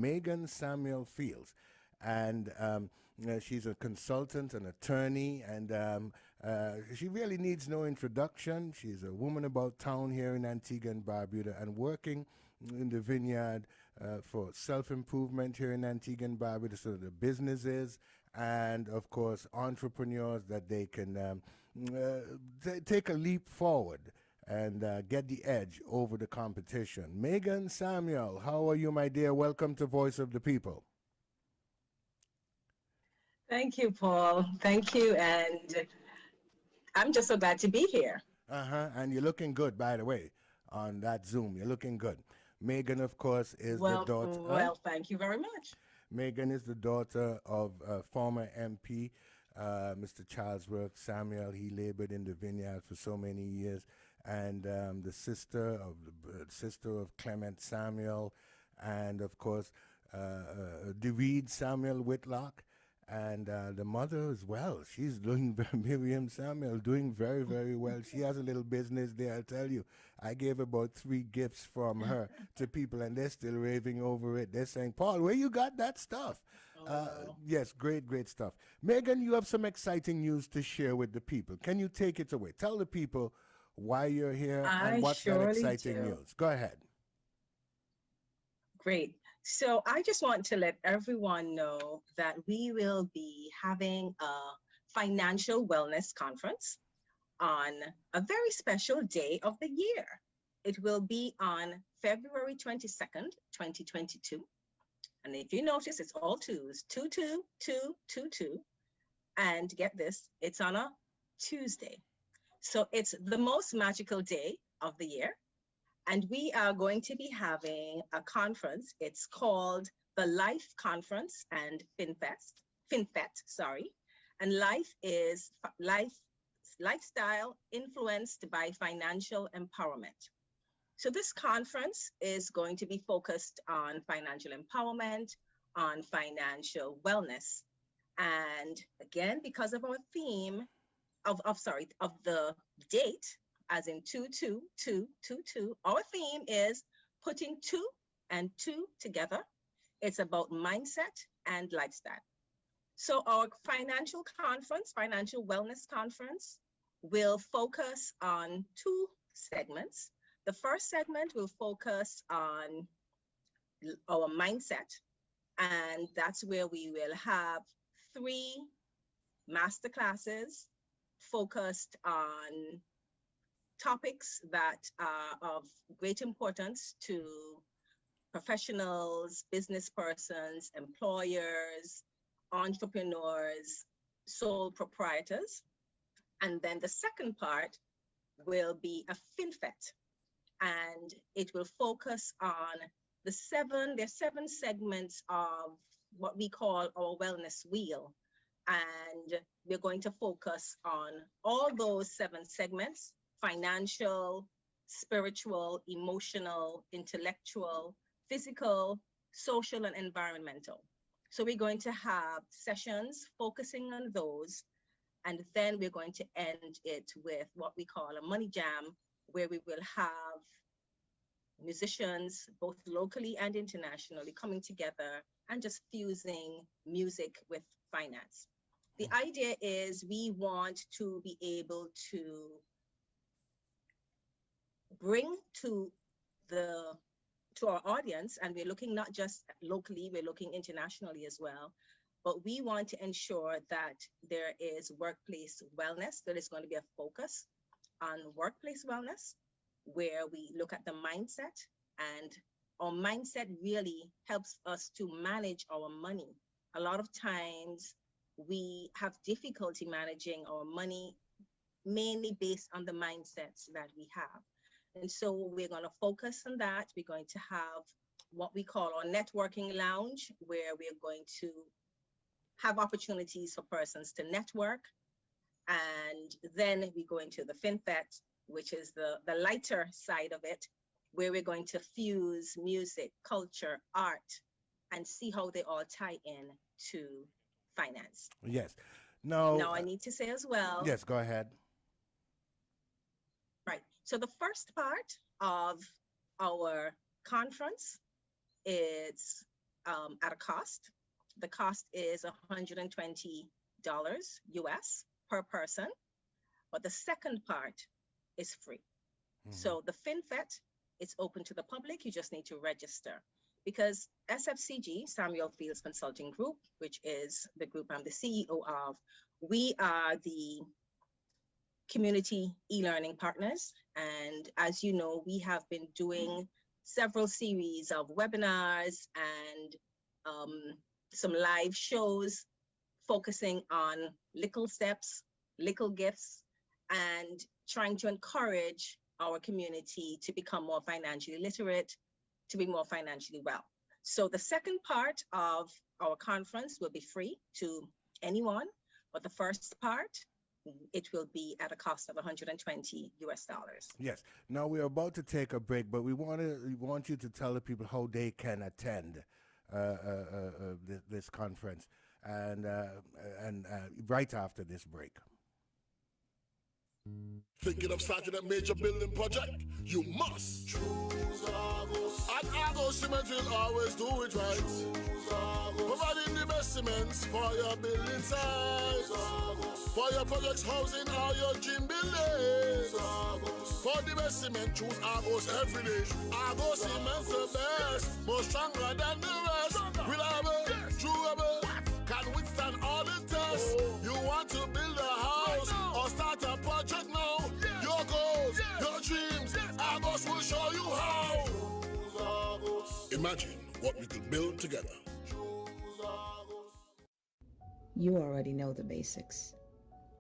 Megan Samuel Fields. And she's a consultant, an attorney, and she really needs no introduction. She's a woman about town here in Antigua and Barbuda and working in the vineyard for self improvement here in Antigua and Barbuda, so the businesses and, of course, entrepreneurs that they can take a leap forward and get the edge over the competition. Megan Samuel, how are you, my dear? Welcome to Voice of the People. Thank you, Paul. Thank you. And I'm just so glad to be here. Uh huh. And you're looking good, by the way, on that Zoom. You're looking good. Megan, of course, is the daughter. Huh? Thank you very much. Megan is the daughter of former MP, Mr. Charles Work Samuel. He labored in the vineyard for so many years, and the sister of Clement Samuel, and of course, DeWeed Samuel Whitlock. And the mother as well. She's doing Miriam Samuel doing very, very well. She has a little business there. I tell you, I gave about 3 gifts from her to people, and they're still raving over it. They're saying, "Paul, where you got that stuff?" Oh, wow. Yes, great, great stuff. Megan, you have some exciting news to share with the people. Can you take it away? Tell the people why you're here and I what's that surely exciting do. news. Go ahead. Great. So I just want to let everyone know that we will be having a financial wellness conference on a very special day of the year. It will be on February 22nd, 2022. And if you notice, it's all twos, 22222. And get this, it's on a Tuesday. So it's the most magical day of the year. And we are going to be having a conference. It's called the Life Conference and FinFet, And life is lifestyle influenced by financial empowerment. So this conference is going to be focused on financial empowerment, on financial wellness. And again, because of our theme of the date, as in 22222, our theme is putting two and two together. It's about mindset and lifestyle. So our financial wellness conference will focus on 2 segments. The first segment will focus on our mindset, and that's where we will have 3 masterclasses focused on topics that are of great importance to professionals, business persons, employers, entrepreneurs, sole proprietors. And then the second part will be a FinFet, and it will focus on there's 7 segments of what we call our wellness wheel. And we're going to focus on all those 7 segments: financial, spiritual, emotional, intellectual, physical, social, and environmental. So we're going to have sessions focusing on those. And then we're going to end it with what we call a money jam, where we will have musicians, both locally and internationally, coming together and just fusing music with finance. The idea is we want to be able to bring the to our audience, and we're looking not just locally, we're looking internationally as well, but we want to ensure that there is workplace wellness. There is going to be a focus on workplace wellness, where we look at the mindset, and our mindset really helps us to manage our money. A lot of times we have difficulty managing our money, mainly based on the mindsets that we have. And so we're going to focus on that. We're going to have what we call our networking lounge, where we're going to have opportunities for persons to network. And then we go into the FinFet, which is the lighter side of it, where we're going to fuse music, culture, art, and see how they all tie in to finance. Yes. Now, Now I need to say as well, yes, go ahead. right. So the first part of our conference is at a cost. The cost is $120 US per person, but the second part is free. So the FinFET, it's open to the public. You just need to register because SFCG, Samuel Fields Consulting Group, which is the group I'm the CEO of, we are the community e-learning partners. And as you know, we have been doing several series of webinars and some live shows focusing on little steps, little gifts, and trying to encourage our community to become more financially literate, to be more financially well. So the second part of our conference will be free to anyone, but the first part, it will be at a cost of $120 US. Yes. Now we're about to take a break, but we want you to tell the people how they can attend this conference, and right after this break. Thinking of starting a major building project? You must choose Argos. At Argos, Cement will always do it right. Choose Argos. Providing the best cements for your building site. For your projects, housing, or your gym buildings. For the best cement, choose Argos every day. Argos Cement's the best, more stronger than the rest. Reliable, durable, can withstand all the tests. You want to build a house or start a project now? Your goals, your dreams, Argos will show you how. Imagine what we could build together. You already know the basics.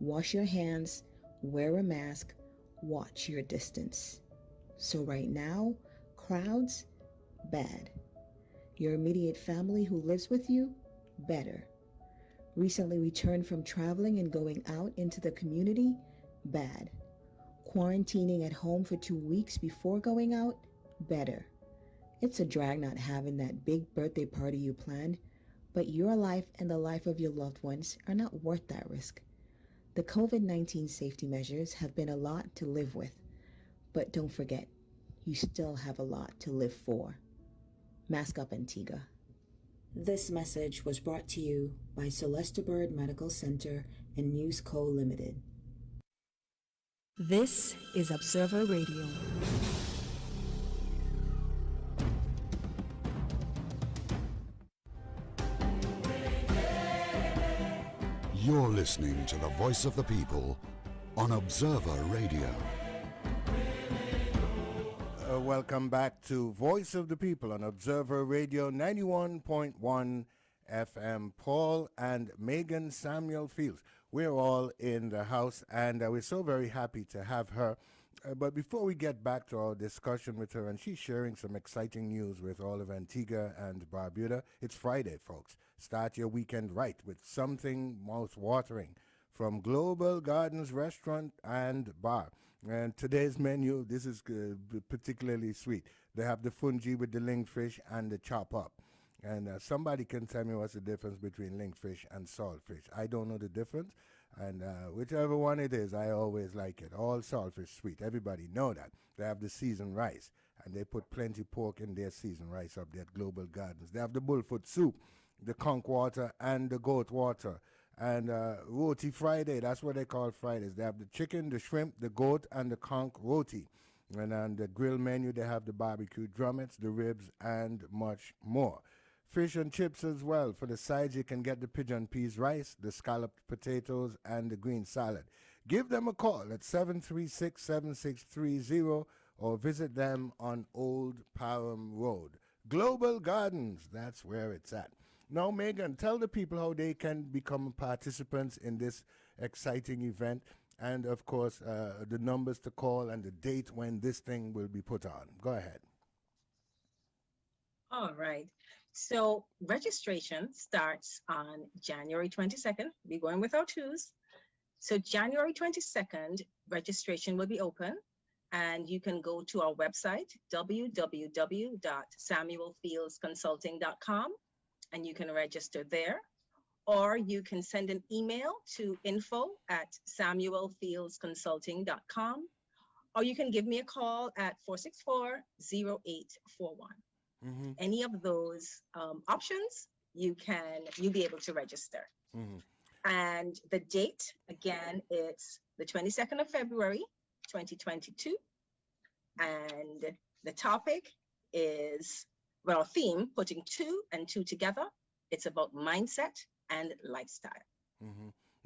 Wash your hands, wear a mask, watch your distance. So right now, crowds, bad. Your immediate family who lives with you, better. Recently returned from traveling and going out into the community, bad. Quarantining at home for 2 weeks before going out, better. It's a drag not having that big birthday party you planned, but your life and the life of your loved ones are not worth that risk. The COVID-19 safety measures have been a lot to live with, but don't forget, you still have a lot to live for. Mask up, Antigua. This message was brought to you by Celesta Bird Medical Center and News Co. Limited. This is Observer Radio. You're listening to the Voice of the People on Observer Radio. Welcome back to Voice of the People on Observer Radio 91.1 FM. Paul and Megan Samuel Fields. We're all in the house, and we're so very happy to have her. But before we get back to our discussion with her, and she's sharing some exciting news with all of Antigua and Barbuda, it's Friday, folks. Start your weekend right with something mouth-watering from Global Gardens Restaurant and Bar. And today's menu, this is particularly sweet. They have the fungi with the lingfish and the chop up. And somebody can tell me what's the difference between lingfish and saltfish. I don't know the difference. And whichever one it is, I always like it. All saltfish sweet. Everybody know that. They have the seasoned rice. And they put plenty pork in their seasoned rice up there at Global Gardens. They have the bullfoot soup, the conch water, and the goat water. And roti Friday, that's what they call Fridays. They have the chicken, the shrimp, the goat, and the conch roti. And on the grill menu, they have the barbecue drumettes, the ribs, and much more. Fish and chips as well. For the sides, you can get the pigeon peas rice, the scalloped potatoes, and the green salad. Give them a call at 736-7630 or visit them on Old Parham Road. Global Gardens, that's where it's at. Now, Megan, tell the people how they can become participants in this exciting event and, of course, the numbers to call and the date when this thing will be put on. Go ahead. All right. So registration starts on January 22nd. We're going with our twos. So January 22nd, registration will be open. And you can go to our website, www.samuelfieldsconsulting.com. And you can register there, or you can send an email to info@samuelfieldsconsulting.com, or you can give me a call at 464-0841. Any of those options, you'll be able to register. And the date, again, it's the 22nd of February, 2022. And the topic is, well, our theme, putting two and two together. It's about mindset and lifestyle.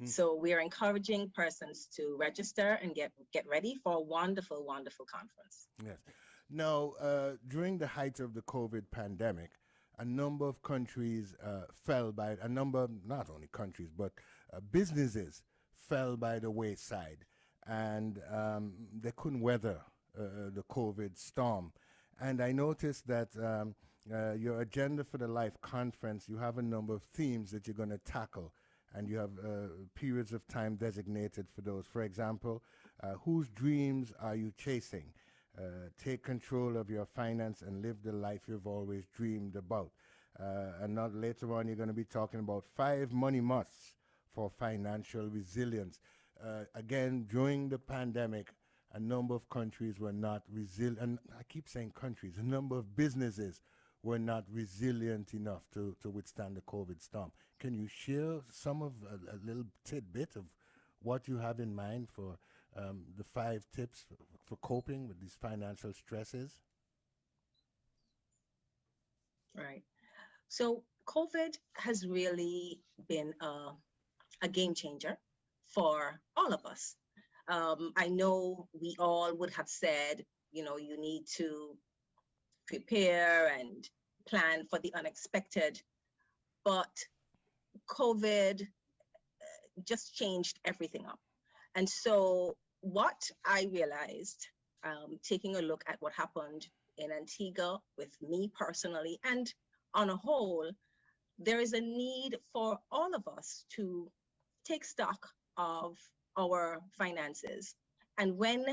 So we are encouraging persons to register and get ready for a wonderful, wonderful conference. Yes. Now, during the height of the COVID pandemic, a number of countries fell by, not only countries, but businesses fell by the wayside, and they couldn't weather the COVID storm. And I noticed that your Agenda for the Life conference, you have a number of themes that you're going to tackle, and you have periods of time designated for those. For example, whose dreams are you chasing? Take control of your finance and live the life you've always dreamed about. And not later on, you're going to be talking about 5 money musts for financial resilience. Again, during the pandemic, a number of countries were not resilient. And I keep saying countries, a number of businesses were not resilient enough to withstand the COVID storm. Can you share some of a little tidbit of what you have in mind for the 5 tips for coping with these financial stresses? Right. So COVID has really been a game changer for all of us. I know we all would have said, you need to prepare and plan for the unexpected, but COVID just changed everything up. And so what I realized, taking a look at what happened in Antigua with me personally, and on a whole, there is a need for all of us to take stock of our finances. And when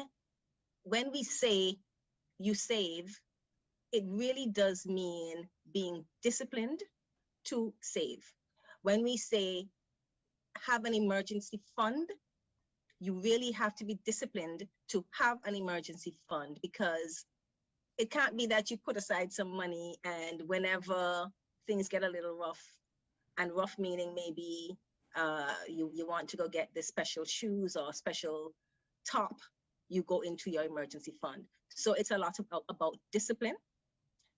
we say you save, it really does mean being disciplined to save. When we say have an emergency fund, you really have to be disciplined to have an emergency fund, because it can't be that you put aside some money and whenever things get a little rough, and rough meaning maybe you want to go get this special shoes or special top, you go into your emergency fund. So it's a lot about discipline,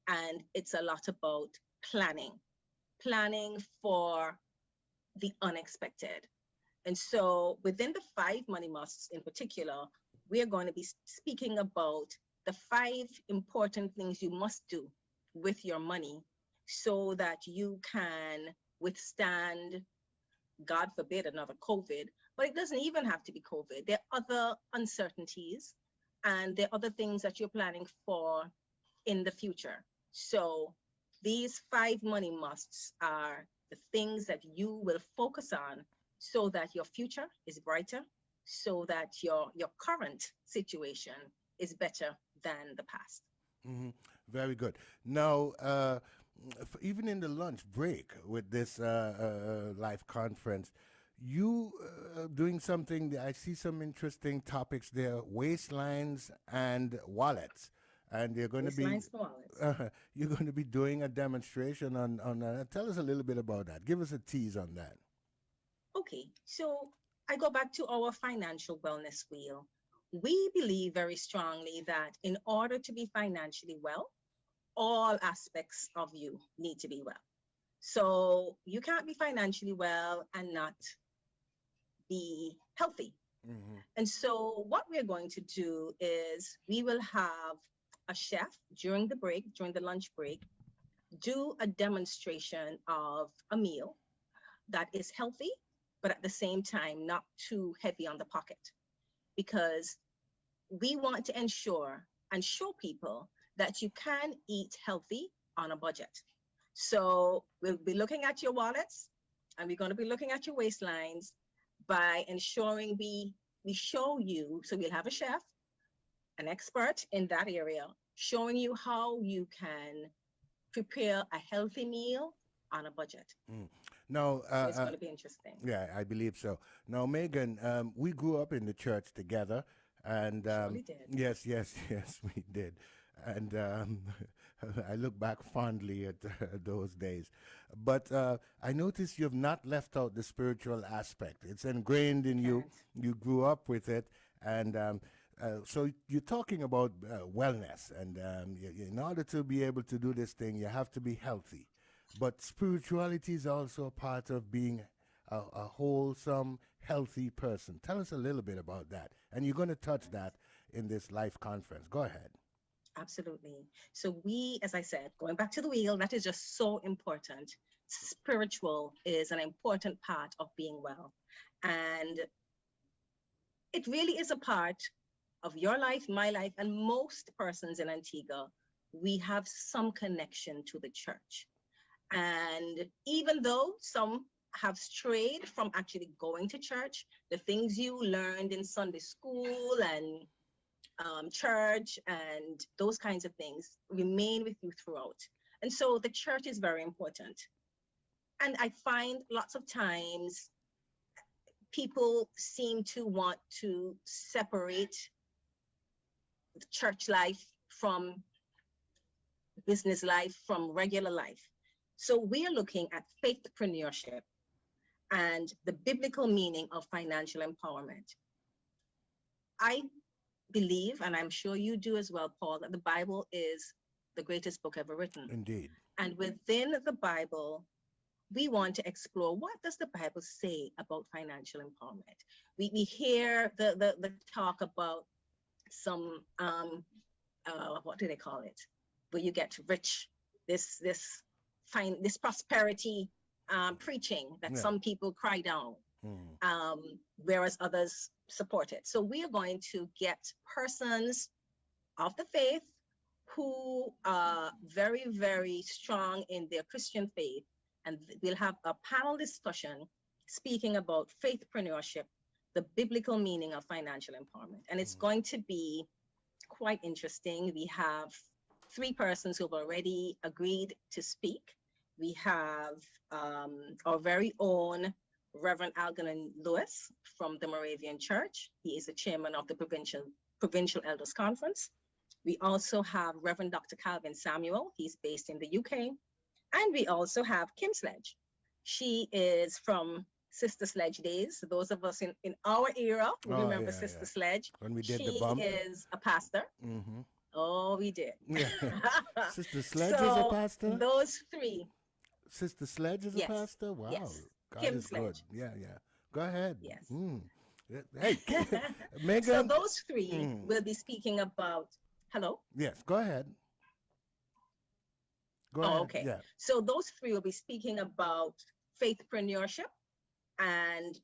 and it's a lot about planning for the unexpected. And so within the 5 money musts in particular, we are going to be speaking about the 5 important things you must do with your money so that you can withstand, God forbid, another COVID. But it doesn't even have to be COVID. There are other uncertainties, and there are other things that you're planning for in the future. So these 5 money musts are the things that you will focus on so that your future is brighter, so that your current situation is better than the past. Very good. Now, even in the lunch break with this live conference, you doing something, I see some interesting topics there, waistlines and wallets. And you're going to be you're going to be doing a demonstration on tell us a little bit about that. Give us a tease on that. Okay, so I go back to our financial wellness wheel. We believe very strongly that in order to be financially well, all aspects of you need to be well. So you can't be financially well and not be healthy. And so what we're going to do is we will have a chef during the lunch break, do a demonstration of a meal that is healthy, but at the same time, not too heavy on the pocket, because we want to ensure and show people that you can eat healthy on a budget. So we'll be looking at your wallets, and we're going to be looking at your waistlines by ensuring we show you. So we'll have a chef, an expert in that area, showing you how you can prepare a healthy meal on a budget. Now, so it's going to be interesting. Yeah, I believe so. Now, Megan, we grew up in the church together, and Surely did. yes, we did. And I look back fondly at those days. But I notice you've not left out the spiritual aspect. It's ingrained in you. Correct. You grew up with it. And so you're talking about wellness. And in order to be able to do this thing, you have to be healthy. But spirituality is also a part of being a wholesome, healthy person. Tell us a little bit about that. And you're going to touch that in this life conference. Go ahead. Absolutely. So we, as I said, going back to the wheel, that is just so important. Spiritual is an important part of being well. And it really is a part of your life, my life, and most persons in Antigua. We have some connection to the church. And even though some have strayed from actually going to church, the things you learned in Sunday school and church and those kinds of things remain with you throughout. And so the church is very important. And I find lots of times people seem to want to separate church life from business life, from regular life. So we are looking at faithpreneurship and the biblical meaning of financial empowerment. I believe, and I'm sure you do as well, Paul, that the Bible is the greatest book ever written. Indeed. And within the Bible, we want to explore, what does the Bible say about financial empowerment? We this talk about some, what do they call it? Where you get rich, this prosperity preaching that some people cry down, whereas others support it. So we are going to get persons of the faith who are very, very strong in their Christian faith, and we'll have a panel discussion speaking about faithpreneurship, the biblical meaning of financial empowerment. And it's going to be quite interesting. We have 3 persons who have already agreed to speak. We have our very own Reverend Algernon Lewis from the Moravian Church. He is the chairman of the Provincial Elders Conference. We also have Reverend Dr. Calvin Samuel. He's based in the UK. And we also have Kim Sledge. She is from Sister Sledge days. Those of us in our era who remember Sister Sledge. When we did she the bump. is a pastor. Mm-hmm. Oh, we did. Yeah. Sister Sledge is a pastor? Those 3. Sister Sledge is a pastor? Wow. Yes. God Kim is Sledge. good. Yeah. Go ahead. Yes. Hey, Megan. So those 3 will be speaking about, hello? Yes, go ahead. Go ahead. Okay. Yeah. So those 3 will be speaking about faithpreneurship and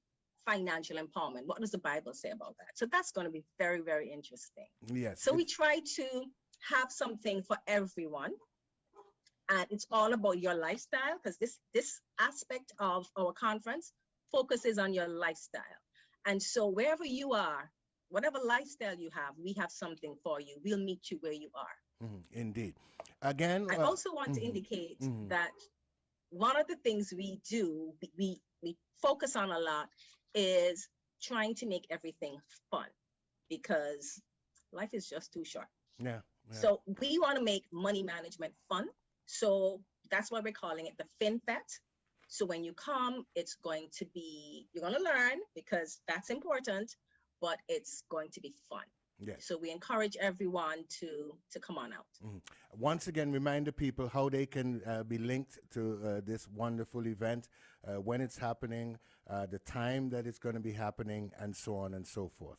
financial empowerment. What does the Bible say about that? So that's going to be very, very interesting. Yes. So we try to have something for everyone. And it's all about your lifestyle, because this aspect of our conference focuses on your lifestyle. And so wherever you are, whatever lifestyle you have, we have something for you. We'll meet you where you are. Indeed. Again, I also want to indicate that one of the things we do, we focus on a lot, is trying to make everything fun, because life is just too short. Yeah. So we want to make money management fun. So that's why we're calling it the FinFet. So when you come, it's going to be, you're going to learn, because that's important, but it's going to be fun. Yes. So we encourage everyone to come on out. Once again, remind the people how they can be linked to this wonderful event, when it's happening, the time that it's going to be happening, and so on and so forth.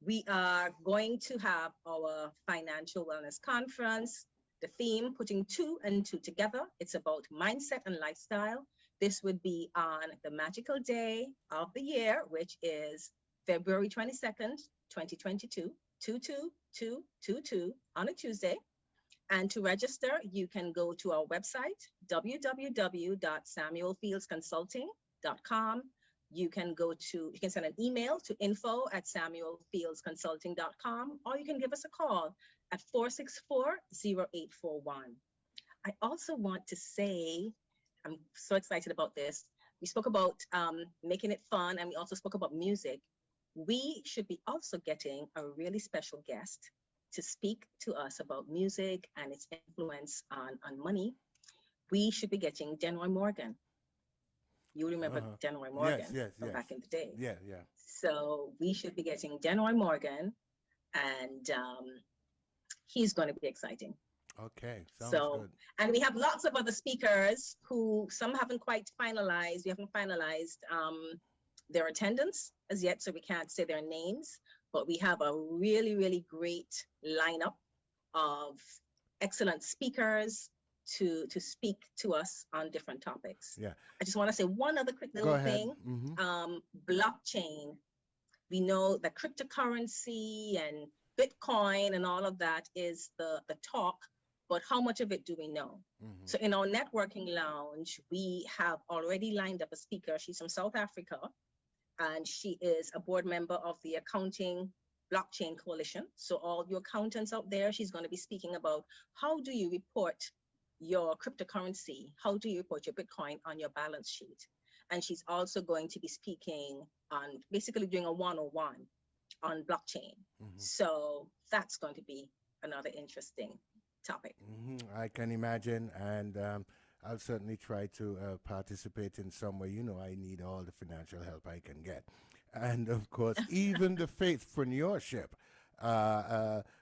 We are going to have our financial wellness conference. The theme, putting 2 and 2 together. It's about mindset and lifestyle. This would be on the magical day of the year, which is February 22nd, 2022, 22222 on a Tuesday. And to register, you can go to our website, www.samuelfieldsconsulting.com. You can send an email to info@samuelfieldsconsulting.com, or you can give us a call at 464-0841. I also want to say, I'm so excited about this. We spoke about making it fun, and we also spoke about music. We should be also getting a really special guest. to speak to us about music and its influence on money, we should be getting Denroy Morgan. You remember Denroy Yes, Morgan yes, from yes. back in the day. Yeah, yeah. So we should be getting Denroy Morgan, and he's going to be exciting. Okay, sounds So, good. and we have lots of other speakers who some haven't quite finalized. We haven't finalized their attendance as yet, so we can't say their names. But we have a really, really great lineup of excellent speakers to speak to us on different topics. Yeah. I just want to say one other quick Go little ahead. thing. Mhm. Blockchain. We know that cryptocurrency and Bitcoin and all of that is the talk, but how much of it do we know? Mhm. So in our networking lounge, we have already lined up a speaker. She's from South Africa, and she is a board member of the Accounting Blockchain Coalition. So all your accountants out there, she's going to be speaking about how do you report your cryptocurrency? How do you report your Bitcoin on your balance sheet? And she's also going to be speaking on basically doing a 101 on blockchain. So that's going to be another interesting topic. I can imagine, and I'll certainly try to participate in some way. You know, I need all the financial help I can get. And of course, even the faithpreneurship.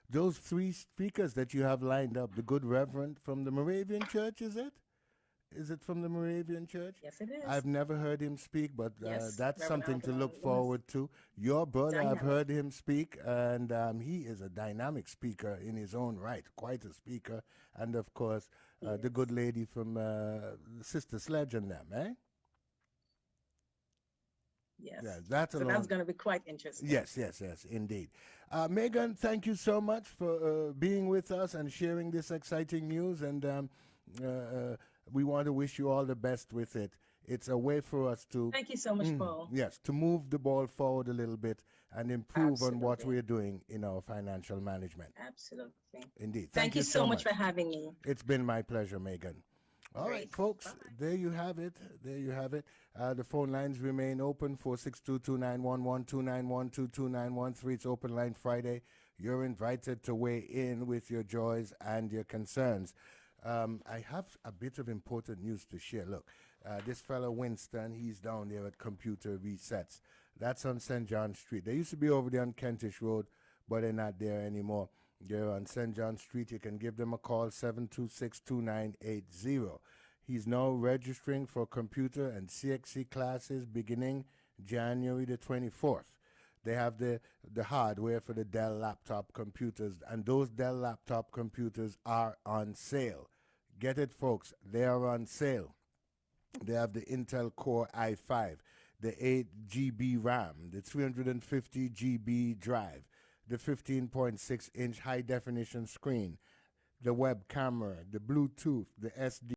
Those three speakers that you have lined up, the good reverend from the Moravian Church, is it? Is it from the Moravian Church? Yes, it is. I've never heard him speak, but Yes, that's Reverend something to Algernon look Lewis. forward to. Your brother, I've Dynamic. heard him speak, and he is a dynamic speaker in his own right, quite a speaker. And of course, the good lady from Sister Sledge and them, eh? Yes. Yeah, that's So that's going to be quite interesting. Yes, yes, yes, indeed. Megan, thank you so much for being with us and sharing this exciting news. And we want to wish you all the best with it. It's a way for us to Thank you so much, Paul. yes, to move the ball forward a little bit and improve on what Absolutely. we're doing in our financial management. Absolutely. Indeed. Thank you so much for having me. It's been my pleasure, Megan. All right, Great. folks, Bye-bye. there you have it. There you have it. The phone lines remain open, 462-2911-291-2291-3. It's open line Friday. You're invited to weigh in with your joys and your concerns. I have a bit of important news to share. Look, this fellow Winston, he's down there at Computer Resets. That's on St. John Street. They used to be over there on Kentish Road, but they're not there anymore. They're on St. John Street. You can give them a call, 726-2980. He's now registering for computer and CXC classes beginning January the 24th. They have the hardware for the Dell laptop computers, and those Dell laptop computers are on sale. Get it, folks. They are on sale. They have the Intel Core i5, the 8 GB RAM, the 350 GB drive, the 15.6-inch high-definition screen, the web camera, the Bluetooth, the SD